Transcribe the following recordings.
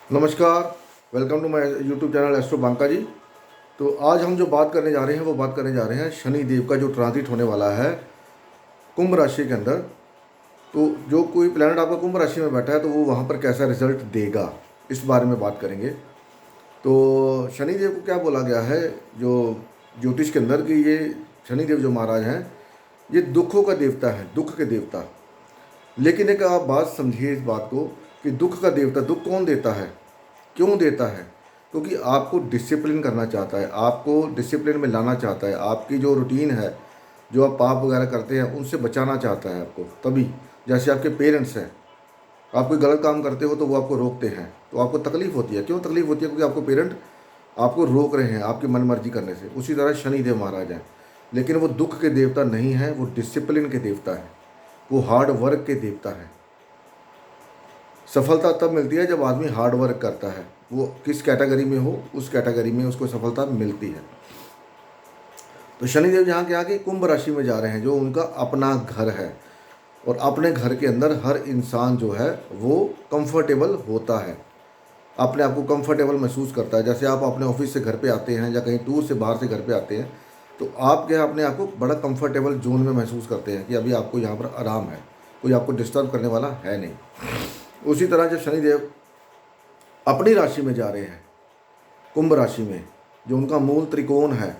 नमस्कार। Welcome to my YouTube channel Astro Banka ji. तो आज हम जो बात करने जा रहे हैं वो बात करने जा रहे हैं शनि देव का जो ट्रांजिट होने वाला है कुंभ राशि के अंदर। तो जो कोई प्लैनेट आपका कुंभ राशि में बैठा है तो वो वहाँ पर कैसा रिजल्ट देगा, इस बारे में बात करेंगे। तो शनि देव को क्या बोला गया है जो ज्योतिष के अंदर, कि ये शनि देव जो महाराज हैं ये दुखों का देवता है, दुख के देवता। लेकिन एक आप बात समझिए इस बात को, कि दुख का देवता दुख कौन देता है, क्यों देता है? क्योंकि आपको डिसिप्लिन करना चाहता है, आपको डिसिप्लिन में लाना चाहता है। आपकी जो रूटीन है, जो आप पाप वगैरह करते हैं उनसे बचाना चाहता है आपको। तभी जैसे आपके पेरेंट्स हैं, आप कोई गलत काम करते हो तो वो आपको रोकते हैं, तो आपको तकलीफ होती है। क्यों तकलीफ होती है? क्योंकि आपको पेरेंट आपको रोक रहे हैं आपकी मनमर्जी करने से। उसी तरह शनिदेव महाराज हैं, लेकिन वो दुख के देवता नहीं है, वो डिसिप्लिन के देवता है, वो हार्ड वर्क के देवता है। सफलता तब मिलती है जब आदमी हार्ड वर्क करता है, वो किस कैटेगरी में हो उस कैटेगरी में उसको सफलता मिलती है। तो शनिदेव यहाँ क्या कि कुंभ राशि में जा रहे हैं, जो उनका अपना घर है, और अपने घर के अंदर हर इंसान जो है वो कंफर्टेबल होता है, अपने आप को कंफर्टेबल महसूस करता है। जैसे आप अपने ऑफिस से घर पे आते हैं या कहीं टूर से बाहर से घर पे आते हैं, तो आप क्या अपने आप को बड़ा कंफर्टेबल जोन में महसूस करते हैं कि अभी आपको यहाँ पर आराम है, कोई आपको डिस्टर्ब करने वाला है नहीं। उसी तरह जब शनिदेव अपनी राशि में जा रहे हैं, कुंभ राशि में, जो उनका मूल त्रिकोण है,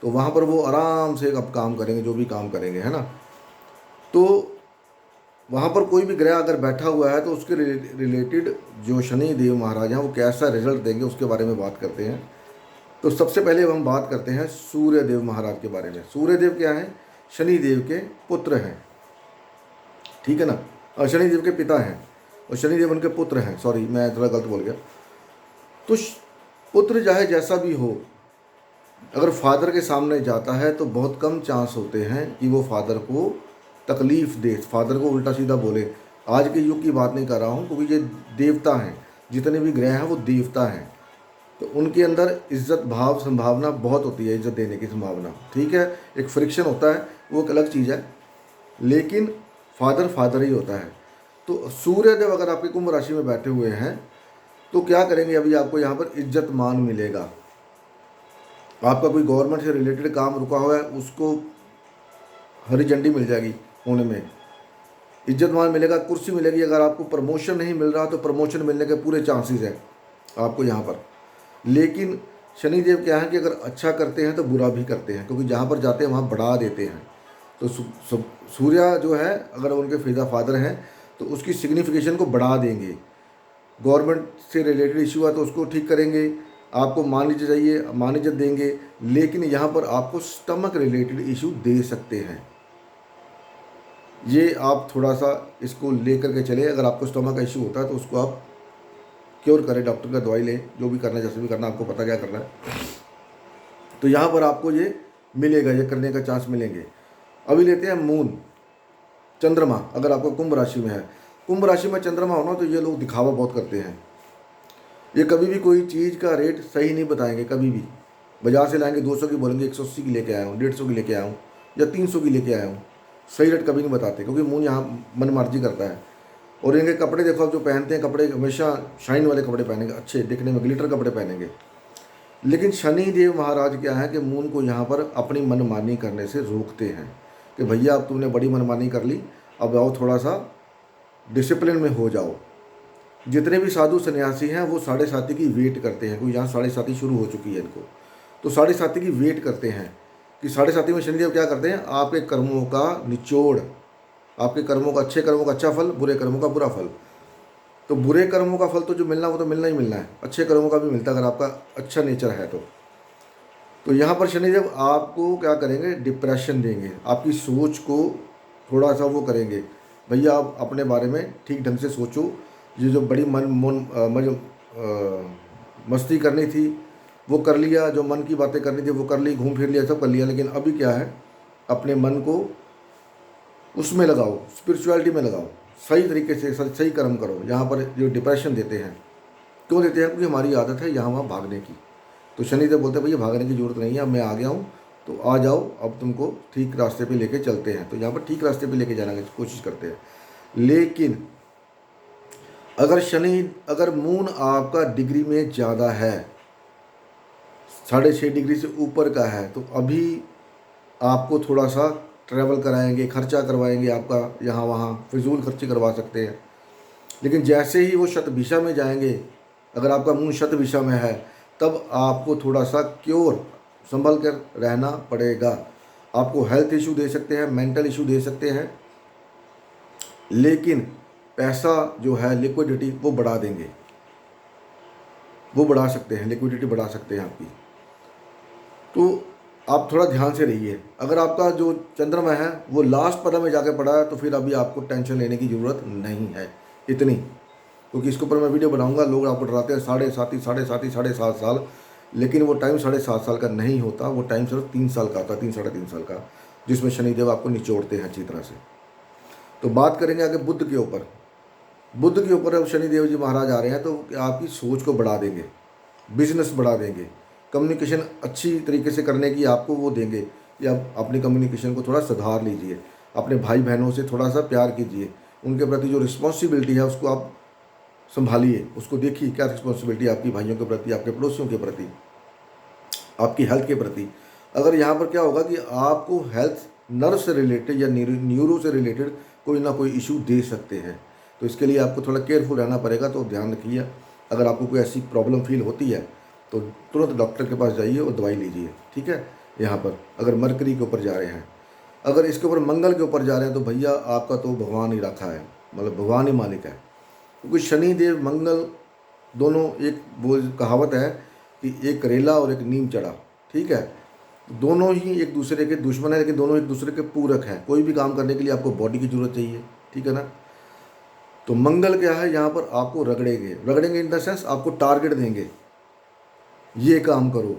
तो वहाँ पर वो आराम से अब काम करेंगे, जो भी काम करेंगे, है ना। तो वहाँ पर कोई भी ग्रह अगर बैठा हुआ है तो उसके रिलेटेड जो शनि देव महाराज हैं वो कैसा रिजल्ट देंगे उसके बारे में बात करते हैं। तो सबसे पहले हम बात करते हैं सूर्य देव महाराज के बारे में। सूर्य देव क्या है? शनि देव के पुत्र हैं, ठीक है ना। और शनि देव के पिता हैं और शनि देव उनके पुत्र हैं। सॉरी, मैं थोड़ा गलत बोल गया। तो पुत्र चाहे जैसा भी हो, अगर फादर के सामने जाता है तो बहुत कम चांस होते हैं कि वो फादर को तकलीफ़ दे, फादर को उल्टा सीधा बोले। आज के युग की बात नहीं कर रहा हूँ, क्योंकि ये देवता हैं, जितने भी ग्रह हैं वो देवता हैं। तो उनके अंदर इज्जत भाव संभावना बहुत होती है, इज्जत देने की संभावना, ठीक है। एक फ्रिक्शन होता है, वो एक अलग चीज़ है, लेकिन फादर फादर ही होता है। तो सूर्यदेव अगर आपके कुंभ राशि में बैठे हुए हैं तो क्या करेंगे? अभी आपको यहाँ पर इज्जत मान मिलेगा। आपका कोई गवर्नमेंट से रिलेटेड काम रुका हुआ है, उसको हरी झंडी मिल जाएगी होने में, इज्जत मान मिलेगा, कुर्सी मिलेगी। अगर आपको प्रमोशन नहीं मिल रहा तो प्रमोशन मिलने के पूरे चांसेस हैं आपको यहाँ पर। लेकिन शनिदेव क्या है कि अगर अच्छा करते हैं तो बुरा भी करते हैं, क्योंकि जहाँ पर जाते हैं वहाँ बढ़ा देते हैं। तो सूर्य जो है, अगर उनके फिदा फादर हैं तो उसकी सिग्निफिकेशन को बढ़ा देंगे। गवर्नमेंट से रिलेटेड इशू है तो उसको ठीक करेंगे, आपको मान लीजिए चाहिए मान इज्जत देंगे। लेकिन यहाँ पर आपको स्टमक रिलेटेड इशू दे सकते हैं, ये आप थोड़ा सा इसको लेकर के चले। अगर आपको स्टमक का इशू होता है तो उसको आप क्योर करें, डॉक्टर का दवाई लें, जो भी करना है, जैसे भी करना है, आपको पता क्या करना है। तो यहाँ पर आपको ये मिलेगा, ये करने का चांस मिलेंगे। अभी लेते हैं मून, चंद्रमा। अगर आपका कुंभ राशि में है, कुंभ राशि में चंद्रमा होना, तो ये लोग दिखावा बहुत करते हैं। ये कभी भी कोई चीज़ का रेट सही नहीं बताएंगे, कभी भी। बाजार से लाएंगे 200 की, बोलेंगे 180 की लेके आया हूँ, 150 की लेके आया हूँ, या 300 की लेके आया हूँ। सही रेट कभी नहीं बताते, क्योंकि मून यहाँ मनमर्जी करता है। और इनके कपड़े देखो, आप जो पहनते हैं कपड़े, हमेशा शाइन वाले कपड़े पहनेंगे, अच्छे दिखने में ग्लिटर कपड़े पहनेंगे। लेकिन शनि देव महाराज क्या है कि मून को यहाँ पर अपनी मनमानी करने से रोकते हैं, कि भैया अब तुमने बड़ी मनमानी कर ली, अब आओ थोड़ा सा डिसिप्लिन में हो जाओ। जितने भी साधु सन्यासी हैं वो साढ़े साथी की वेट करते हैं, क्योंकि यहाँ साढ़े साथी शुरू हो चुकी है इनको। तो साढ़े साथी की वेट करते हैं कि साढ़े साथी में शनिदेव क्या करते हैं, आपके कर्मों का निचोड़, आपके कर्मों का, अच्छे कर्मों का अच्छा फल, बुरे कर्मों का बुरा फल। तो बुरे कर्मों का फल तो जो मिलना वो तो मिलना ही मिलना है, अच्छे कर्मों का भी मिलता है अगर आपका अच्छा नेचर है तो यहाँ पर शनिदेव आपको क्या करेंगे, डिप्रेशन देंगे, आपकी सोच को थोड़ा सा वो करेंगे, भैया आप अपने बारे में ठीक ढंग से सोचो। ये जो बड़ी मस्ती करनी थी वो कर लिया, जो मन की बातें करनी थी वो कर ली, घूम फिर लिया, सब कर लिया। लेकिन अभी क्या है, अपने मन को उसमें लगाओ, स्पिरिचुअलिटी में लगाओ, सही तरीके से सही कर्म करो। यहाँ पर जो डिप्रेशन देते हैं, क्यों देते हैं? क्योंकि हमारी आदत है यहाँ वहाँ भागने की। तो शनिदेव बोलते हैं भैया भागने की ज़रूरत नहीं है, अब मैं आ गया हूँ, तो आ जाओ, अब तुमको ठीक रास्ते पे लेके चलते हैं। तो यहाँ पर ठीक रास्ते पे लेके जाने की कोशिश करते हैं। लेकिन अगर मून आपका डिग्री में ज़्यादा है, 6.5 डिग्री से ऊपर का है, तो अभी आपको थोड़ा सा ट्रैवल कराएंगे, खर्चा करवाएंगे आपका, यहाँ वहाँ फिजूल खर्ची करवा सकते हैं। लेकिन जैसे ही वो शतभिषा में जाएंगे, अगर आपका मून शतभिषा में है, तब आपको थोड़ा सा क्योर संभल कर रहना पड़ेगा। आपको हेल्थ इशू दे सकते हैं, मेंटल इशू दे सकते हैं, लेकिन पैसा जो है, लिक्विडिटी वो बढ़ा देंगे, वो बढ़ा सकते हैं, लिक्विडिटी बढ़ा सकते हैं आपकी। तो आप थोड़ा ध्यान से रहिए। अगर आपका जो चंद्रमा है वो लास्ट पदा में जाके पड़ा है, तो फिर अभी आपको टेंशन लेने की ज़रूरत नहीं है इतनी, क्योंकि इसके ऊपर मैं वीडियो बनाऊंगा। लोग आपको डराते हैं 7.5 साल, लेकिन वो टाइम 7.5 साल का नहीं होता, वो टाइम सिर्फ 3 साल का आता है, 3-3.5 साल का, जिसमें शनिदेव आपको निचोड़ते हैं अच्छी तरह से। तो बात करेंगे आगे बुध के ऊपर। बुध के ऊपर अब शनिदेव जी महाराज आ रहे हैं, तो आपकी सोच को बढ़ा देंगे, बिजनेस बढ़ा देंगे, कम्युनिकेशन अच्छी तरीके से करने की आपको वो देंगे, या अपनी कम्युनिकेशन को थोड़ा सुधार लीजिए, अपने भाई बहनों से थोड़ा सा प्यार कीजिए, उनके प्रति जो रिस्पॉन्सिबिलिटी है उसको आप संभालिए, उसको देखिए क्या रिस्पॉन्सिबिलिटी है आपकी भाइयों के प्रति, आपके पड़ोसियों के प्रति, आपकी हेल्थ के प्रति। अगर यहाँ पर क्या होगा कि आपको हेल्थ नर्व से रिलेटेड या न्यूरो से रिलेटेड कोई ना कोई इशू दे सकते हैं, तो इसके लिए आपको थोड़ा केयरफुल रहना पड़ेगा। तो ध्यान रखिए, अगर आपको कोई ऐसी प्रॉब्लम फील होती है तो तुरंत डॉक्टर के पास जाइए और दवाई लीजिए, ठीक है। यहाँ पर अगर मरकरी के ऊपर जा रहे हैं, अगर इसके ऊपर मंगल के ऊपर जा रहे हैं, तो भैया आपका तो भगवान ही रखा है, मतलब भगवान ही मालिक है, क्योंकि शनि देव मंगल दोनों, एक वो कहावत है कि एक करेला और एक नीम चढ़ा, ठीक है, दोनों ही एक दूसरे के दुश्मन है, लेकिन दोनों एक दूसरे के पूरक हैं। कोई भी काम करने के लिए आपको बॉडी की जरूरत चाहिए, ठीक है ना। तो मंगल क्या है, यहाँ पर आपको रगड़ेंगे इन द सेंस आपको टारगेट देंगे, ये काम करो,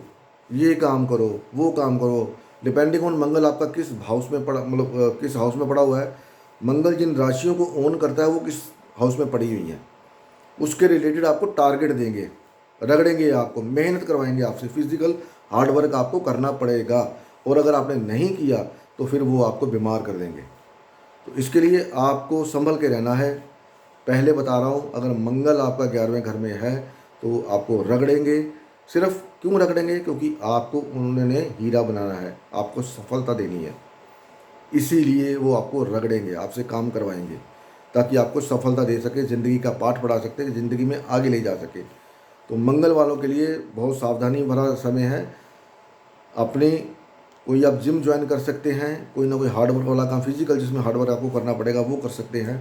ये काम करो, वो काम करो, डिपेंडिंग ऑन मंगल आपका किस हाउस में पड़ा, मतलब किस हाउस में पड़ा हुआ है। मंगल जिन राशियों को ओन करता है वो किस हाउस में पड़ी हुई हैं, उसके रिलेटेड आपको टारगेट देंगे, रगड़ेंगे, आपको मेहनत करवाएंगे, आपसे फिजिकल हार्ड वर्क आपको करना पड़ेगा, और अगर आपने नहीं किया तो फिर वो आपको बीमार कर देंगे। तो इसके लिए आपको संभल के रहना है। पहले बता रहा हूँ, अगर मंगल आपका 11वें घर में है तो आपको रगड़ेंगे। सिर्फ क्यों रगड़ेंगे, क्योंकि आपको उन्होंने हीरा बनाना है, आपको सफलता देनी है, इसीलिए वो आपको रगड़ेंगे, आपसे काम करवाएंगे, ताकि आपको सफलता दे सके, ज़िंदगी का पाठ पढ़ा सकते, ज़िंदगी में आगे ले जा सके। तो मंगल वालों के लिए बहुत सावधानी भरा समय है। अपनी कोई आप जिम ज्वाइन कर सकते हैं, कोई ना कोई हार्डवर्क वाला काम, फिजिकल जिसमें हार्डवर्क आपको करना पड़ेगा वो कर सकते हैं।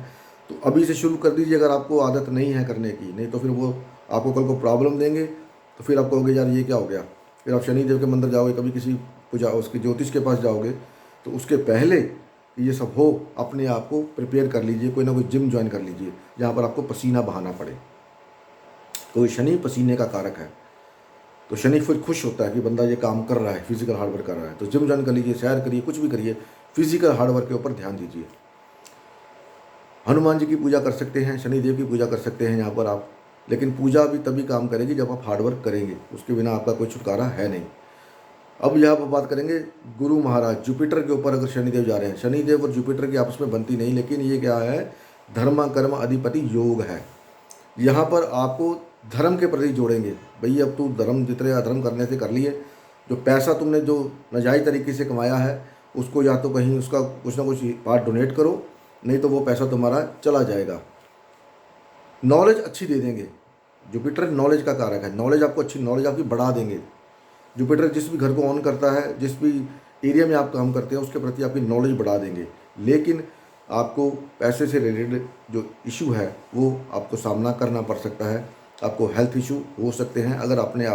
तो अभी से शुरू कर दीजिए, अगर आपको आदत नहीं है करने की, नहीं तो फिर वो आपको कल को प्रॉब्लम देंगे, तो फिर आप कहोगे यार ये क्या हो गया। फिर आप शनि देव के मंदिर जाओगे, कभी किसी पूजा उसके ज्योतिष के पास जाओगे, तो उसके पहले ये सब हो, अपने आप को प्रिपेयर कर लीजिए, कोई ना कोई जिम ज्वाइन कर लीजिए जहाँ पर आपको पसीना बहाना पड़े। तो शनि पसीने का कारक है, तो शनि फिर खुश होता है कि बंदा ये काम कर रहा है, फिजिकल हार्डवर्क कर रहा है। तो जिम ज्वाइन कर लीजिए, सैर करिए, कुछ भी करिए, फिजिकल हार्डवर्क के ऊपर ध्यान दीजिए। हनुमान जी की पूजा कर सकते हैं, शनि देव की पूजा कर सकते हैं यहाँ पर आप, लेकिन पूजा भी तभी काम करेगी जब आप हार्डवर्क करेंगे, उसके बिना आपका कोई छुटकारा है नहीं। अब यहाँ पर बात करेंगे गुरु महाराज जुपिटर के ऊपर। अगर शनिदेव जा रहे हैं, शनिदेव और जुपिटर की आपस में बनती नहीं, लेकिन ये क्या है, धर्म कर्म अधिपति योग है। यहाँ पर आपको धर्म के प्रति जोड़ेंगे, भई अब तू धर्म जितने अधर्म करने से कर लिए, जो पैसा तुमने जो नाजायज़ तरीके से कमाया है उसको या तो कहीं उसका कुछ ना कुछ पार्ट डोनेट करो, नहीं तो वो पैसा तुम्हारा चला जाएगा। नॉलेज अच्छी दे देंगे, जुपिटर नॉलेज का कारक है, नॉलेज आपको अच्छी नॉलेज आपकी बढ़ा देंगे। जुपिटर जिस भी घर को ऑन करता है, जिस भी एरिया में आप काम करते हैं उसके प्रति आपकी नॉलेज बढ़ा देंगे, लेकिन आपको पैसे से रिलेटेड जो इशू है वो आपको सामना करना पड़ सकता है, आपको हेल्थ इशू हो सकते हैं अगर आपने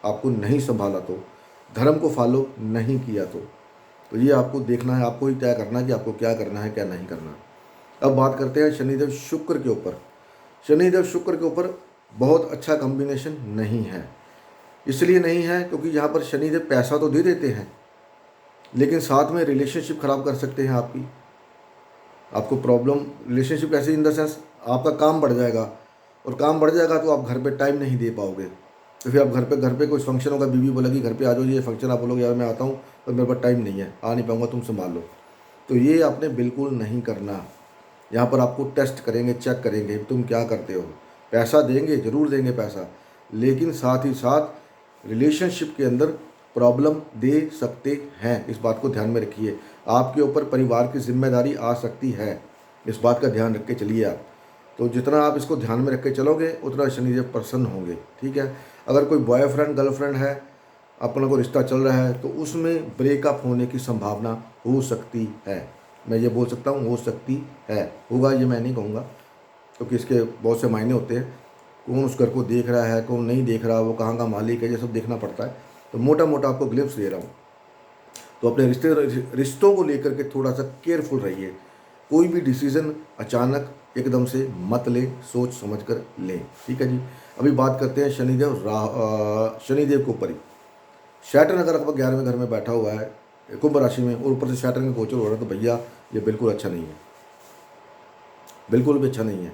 आपको नहीं संभाला, तो धर्म को फॉलो नहीं किया तो ये आपको देखना है, आपको ही तय करना है कि आपको क्या करना है क्या नहीं करना। अब बात करते हैं शनिदेव शुक्र के ऊपर। शनिदेव शुक्र के ऊपर बहुत अच्छा कॉम्बिनेशन नहीं है, इसलिए नहीं है क्योंकि यहाँ पर शनिदेव पैसा तो दे देते हैं, लेकिन साथ में रिलेशनशिप ख़राब कर सकते हैं आपकी। आपको प्रॉब्लम रिलेशनशिप कैसे, इन द सेंस आपका काम बढ़ जाएगा, और काम बढ़ जाएगा तो आप घर पे टाइम नहीं दे पाओगे। तो फिर आप घर पे कोई फंक्शन होगा, बीवी बोलेगी घर पे आ जाओ, ये फंक्शन, आप बोलोगे यार मैं आता हूँ पर मेरे पास टाइम नहीं है, आ नहीं पाऊँगा, तुम संभाल लो। तो ये आपने बिल्कुल नहीं करना। यहाँ पर आपको टेस्ट करेंगे, चेक करेंगे तुम क्या करते हो। पैसा देंगे, ज़रूर देंगे पैसा, लेकिन साथ ही साथ रिलेशनशिप के अंदर प्रॉब्लम दे सकते हैं। इस बात को ध्यान में रखिए। आपके ऊपर परिवार की जिम्मेदारी आ सकती है, इस बात का ध्यान रख के चलिए आप। तो जितना आप इसको ध्यान में रख के चलोगे उतना शनिदेव प्रसन्न होंगे। ठीक है। अगर कोई बॉयफ्रेंड गर्लफ्रेंड है, अपना कोई रिश्ता चल रहा है, तो उसमें ब्रेकअप होने की संभावना हो सकती है। मैं ये बोल सकता हूँ हो सकती है, होगा ये मैं नहीं कहूँगा, क्योंकि इसके बहुत से मायने होते हैं। कौन उस घर को देख रहा है, कौन नहीं देख रहा, वो कहाँ का मालिक है, ये सब देखना पड़ता है। तो मोटा मोटा आपको ग्लिप्स दे रहा हूँ। तो अपने रिश्तों को लेकर के थोड़ा सा केयरफुल रहिए। कोई भी डिसीज़न अचानक एकदम से मत लें, सोच समझ कर लें। ठीक है जी। अभी बात करते हैं शनिदेव को ऊपर ही। सैटर्न अगर आपका 11वें घर में बैठा हुआ है कुंभ राशि में, और ऊपर से सैटर्न का गोचर हो रहा है, तो भैया ये बिल्कुल अच्छा नहीं है, बिल्कुल भी अच्छा नहीं है।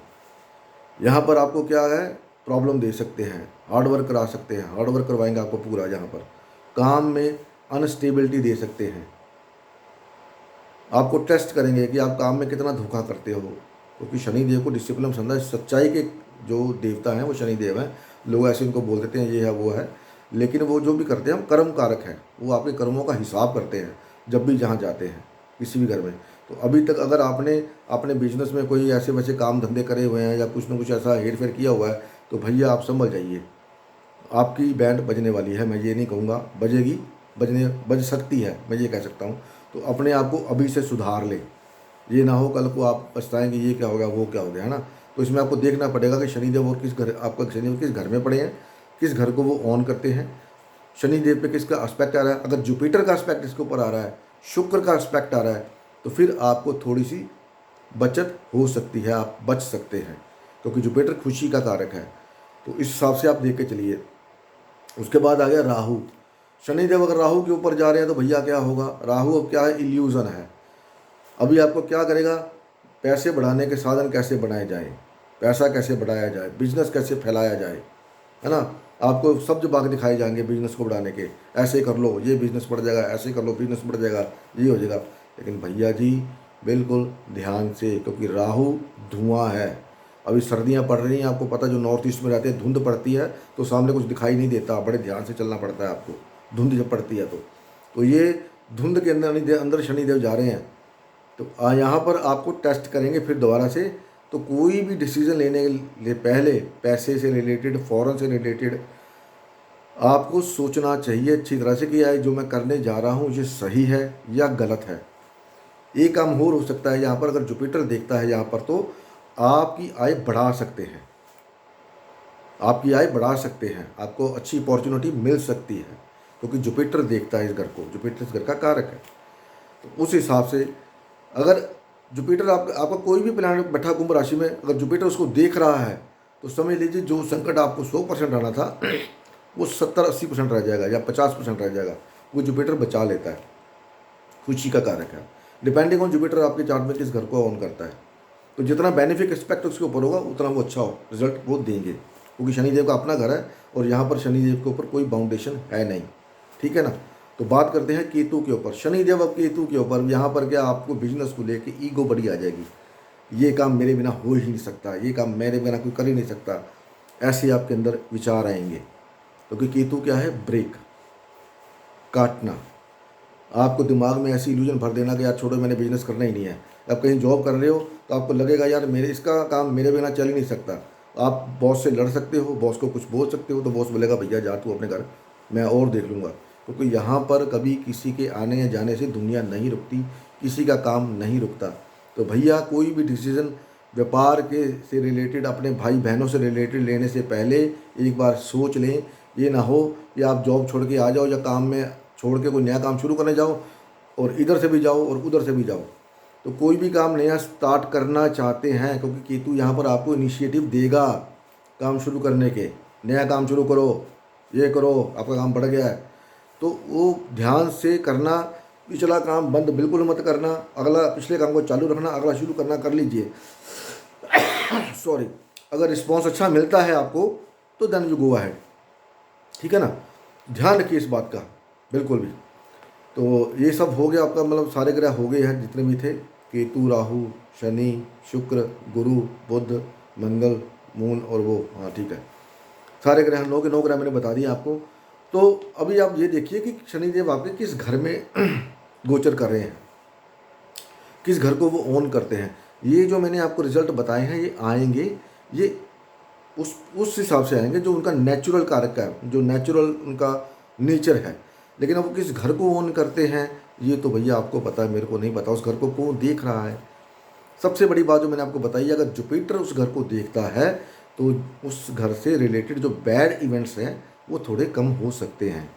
यहाँ पर आपको क्या है, प्रॉब्लम दे सकते हैं, हार्ड वर्क करा सकते हैं, हार्ड वर्क करवाएंगे आपको पूरा। यहाँ पर काम में अनस्टेबिलिटी दे सकते हैं, आपको टेस्ट करेंगे कि आप काम में कितना धोखा करते हो, क्योंकि शनिदेव को डिसिप्लिन पसंद है। सच्चाई के जो देवता हैं वो शनिदेव हैं। लोग ऐसे इनको बोल देते हैं ये है वो है, लेकिन वो जो भी करते हैं हम कर्म कारक हैं। वो आपके कर्मों का हिसाब करते हैं जब भी जहाँ जाते हैं किसी भी घर में। तो अभी तक अगर आपने अपने बिजनेस में कोई ऐसे वैसे काम धंधे करे हुए हैं या कुछ ना कुछ ऐसा हेर फेर किया हुआ है, तो भैया आप संभल जाइए, आपकी बैंड बजने वाली है। मैं ये नहीं कहूँगा बजेगी, बज सकती है, मैं ये कह सकता हूँ। तो अपने आप को अभी से सुधार लें, ये ना हो कल को आप पछताएंगे ये क्या हो गया वो क्या हो गया, है ना। तो इसमें आपको देखना पड़ेगा कि शनिदेव और किस घर, आपका शनिदेव किस घर में पड़े हैं, किस घर को वो ऑन करते हैं, शनिदेव पे किसका एस्पेक्ट आ रहा है। अगर जुपिटर का एस्पेक्ट इसके ऊपर आ रहा है, शुक्र का एस्पेक्ट आ रहा है, तो फिर आपको थोड़ी सी बचत हो सकती है, आप बच सकते हैं, क्योंकि जुपिटर खुशी का कारक है। तो इस हिसाब से आप देख के चलिए। उसके बाद आ गया राहु। शनिदेव अगर राहु के ऊपर जा रहे हैं तो भैया क्या होगा, राहु अब क्या है, इल्यूजन है। अभी आपको क्या करेगा, पैसे बढ़ाने के साधन कैसे बनाए जाए, पैसा कैसे बढ़ाया जाए, बिजनेस कैसे फैलाया जाए, है ना। आपको सब्ज बाग दिखाए जाएंगे बिजनेस को बढ़ाने के, ऐसे कर लो ये बिजनेस बढ़ जाएगा, ऐसे कर लो बिजनेस बढ़ जाएगा, ये हो जाएगा। लेकिन भैया जी बिल्कुल ध्यान से, क्योंकि राहु धुआं है। अभी सर्दियां पड़ रही हैं, आपको पता, जो नॉर्थ ईस्ट में रहते हैं धुंध पड़ती है तो सामने कुछ दिखाई नहीं देता, बड़े ध्यान से चलना पड़ता है आपको, धुंध जब पड़ती है तो ये धुंध के अंदर शनिदेव जा रहे हैं। तो यहाँ पर आपको टेस्ट करेंगे फिर दोबारा से। तो कोई भी डिसीज़न लेने के पहले पैसे से रिलेटेड, फॉरेन से रिलेटेड आपको सोचना चाहिए अच्छी तरह से कि जो मैं करने जा रहा हूँ ये सही है या गलत है। एक काम और हो सकता है यहाँ पर, अगर जुपिटर देखता है यहाँ पर, तो आपकी आय बढ़ा सकते हैं, आपकी आय बढ़ा सकते हैं, आपको अच्छी अपॉर्चुनिटी मिल सकती है, क्योंकि जुपिटर देखता है इस घर को, जुपिटर इस घर का कारक है। तो उस हिसाब से अगर जुपिटर आपका कोई भी प्लैनेट बैठा कुंभ राशि में, अगर जुपिटर उसको देख रहा है, तो समझ लीजिए जो संकट आपको 100% आना था वो 70-80% रह जाएगा या 50% रह जाएगा, वो जुपिटर बचा लेता है, खुशी का कारक है। डिपेंडिंग ऑन जुपिटर आपके चार्ट में किस घर को ऑन करता है, तो जितना बेनिफिक एक्सपेक्ट उसके ऊपर होगा उतना वो अच्छा हो रिजल्ट वो देंगे, क्योंकि शनिदेव का अपना घर है और यहाँ पर शनिदेव के ऊपर कोई बाउंडेशन है नहीं। ठीक है ना। तो बात करते हैं केतु के ऊपर। शनिदेव अब केतु के ऊपर, यहाँ पर क्या आपको बिजनेस को लेके ईगो बड़ी आ जाएगी, ये काम मेरे बिना हो ही नहीं सकता, ये काम मेरे बिना कोई कर ही नहीं सकता, ऐसे आपके अंदर विचार आएंगे। क्योंकि केतु क्या है, ब्रेक, काटना। आपको दिमाग में ऐसी इल्यूजन भर देना कि यार छोड़ो मैंने बिजनेस करना ही नहीं है। अब कहीं जॉब कर रहे हो तो आपको लगेगा यार मेरे इसका काम मेरे बिना चल ही नहीं सकता। आप बॉस से लड़ सकते हो, बॉस को कुछ बोल सकते हो, तो बॉस बोलेगा भैया जा तू अपने घर, मैं और देख लूँगा। क्योंकि यहाँ पर कभी किसी के आने या जाने से दुनिया नहीं रुकती, किसी का काम नहीं रुकता। तो भैया कोई भी डिसीज़न व्यापार के से रिलेटेड, अपने भाई बहनों से रिलेटेड लेने से पहले एक बार सोच लें। ये ना हो कि आप जॉब छोड़ के आ जाओ या काम में छोड़ के कोई नया काम शुरू करने जाओ और इधर से भी जाओ और उधर से भी जाओ। तो कोई भी काम नया स्टार्ट करना चाहते हैं, क्योंकि केतु यहाँ पर आपको इनिशिएटिव देगा काम शुरू करने के, नया काम शुरू करो, ये करो, आपका काम बढ़ गया है, तो वो ध्यान से करना। पिछला काम बंद बिल्कुल मत करना, अगला पिछले काम को चालू रखना, अगला शुरू करना, कर लीजिए। सॉरी। अगर रिस्पॉन्स अच्छा मिलता है आपको तो देन यू गो अहेड। ठीक है ना, ध्यान रखिए इस बात का बिल्कुल भी। तो ये सब हो गया आपका, मतलब सारे ग्रह हो गए हैं जितने भी थे। केतु, राहु, शनि, शुक्र, गुरु, बुध, मंगल, मून और वो, हाँ ठीक है, सारे ग्रह 9 के 9 ग्रह मैंने बता दिए आपको। तो अभी आप ये देखिए कि शनिदेव आपके किस घर में गोचर कर रहे हैं, किस घर को वो ओन करते हैं। ये जो मैंने आपको रिजल्ट बताए हैं ये आएंगे, ये उस हिसाब से आएंगे जो उनका नेचुरल कारक है, जो नेचुरल उनका नेचर है। लेकिन अब वो किस घर को ओन करते हैं ये तो भैया आपको पता है, मेरे को नहीं पता। उस घर को कौन देख रहा है, सबसे बड़ी बात जो मैंने आपको बताई है, अगर जुपिटर उस घर को देखता है तो उस घर से रिलेटेड जो बैड इवेंट्स हैं वो थोड़े कम हो सकते हैं,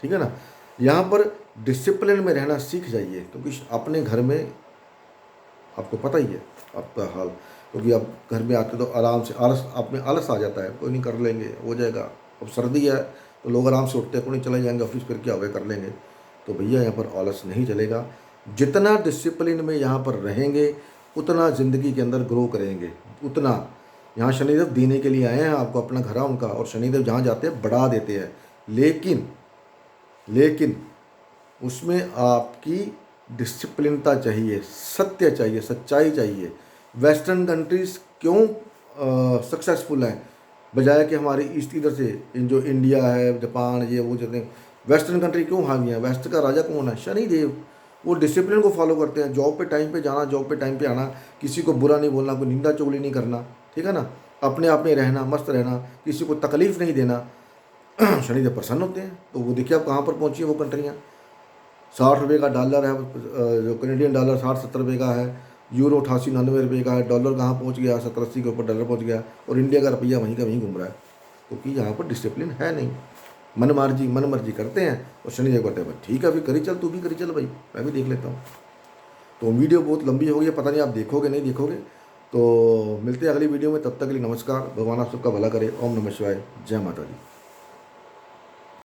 ठीक है ना। यहाँ पर डिसिप्लिन में रहना सीख जाइए, क्योंकि अपने घर में आपको पता ही है आपका हाल, क्योंकि आप घर में आते तो आराम से आलस, आप में आलस आ जाता है, कोई नहीं कर लेंगे हो जाएगा। अब सर्दी है तो लोग आराम से उठते हैं, कोई नहीं चले जाएंगे ऑफिस, फिर क्या हो गया कर लेंगे। तो भैया यहाँ पर आलस नहीं चलेगा। जितना डिसिप्लिन में यहाँ पर रहेंगे उतना ज़िंदगी के अंदर ग्रो करेंगे, उतना। यहाँ शनिदेव देने के लिए आए हैं आपको, अपना घर है उनका, और शनिदेव जहाँ जाते हैं बढ़ा देते हैं। लेकिन उसमें आपकी डिसिप्लिनता चाहिए, सत्य चाहिए, सच्चाई चाहिए। वेस्टर्न कंट्रीज़ क्यों सक्सेसफुल हैं बजाय कि हमारे ईस्ट इधर से, जो इंडिया है, जापान, ये वो जो वेस्टर्न कंट्री क्यों हावी हैं? वेस्ट का राजा कौन है? शनिदेव। वो डिसिप्लिन को फॉलो करते हैं, जॉब पे टाइम पे जाना, जॉब पे टाइम पे आना, किसी को बुरा नहीं बोलना, कोई निंदा चुगली नहीं करना, ठीक है ना, अपने आप में रहना, मस्त रहना, किसी को तकलीफ नहीं देना। शनिदेव प्रसन्न होते हैं। तो वो देखिए आप कहाँ पर पहुँची है वो कंट्रियाँ। 60 रुपये का डॉलर है, जो कैनेडियन डॉलर 60-70 रुपये का है, यूरो 88-99 रुपये का है, डॉलर कहाँ पहुँच गया, 70-80 के ऊपर डॉलर पहुँच गया, और इंडिया का रुपया वहीं का वहीं घूम रहा है, क्योंकि यहाँ पर डिसिप्लिन है नहीं। मन मर्जी करते हैं, और शनिदेव कहते हैं ठीक है, अभी करी चल, तू भी करी चल भाई, मैं भी देख लेता हूँ। तो वीडियो बहुत लंबी हो गई है, पता नहीं आप देखोगे नहीं देखोगे। तो मिलते हैं अगली वीडियो में, तब तक के लिए नमस्कार। भगवान आप सबका भला करे। ओम नमः शिवाय। जय माता दी।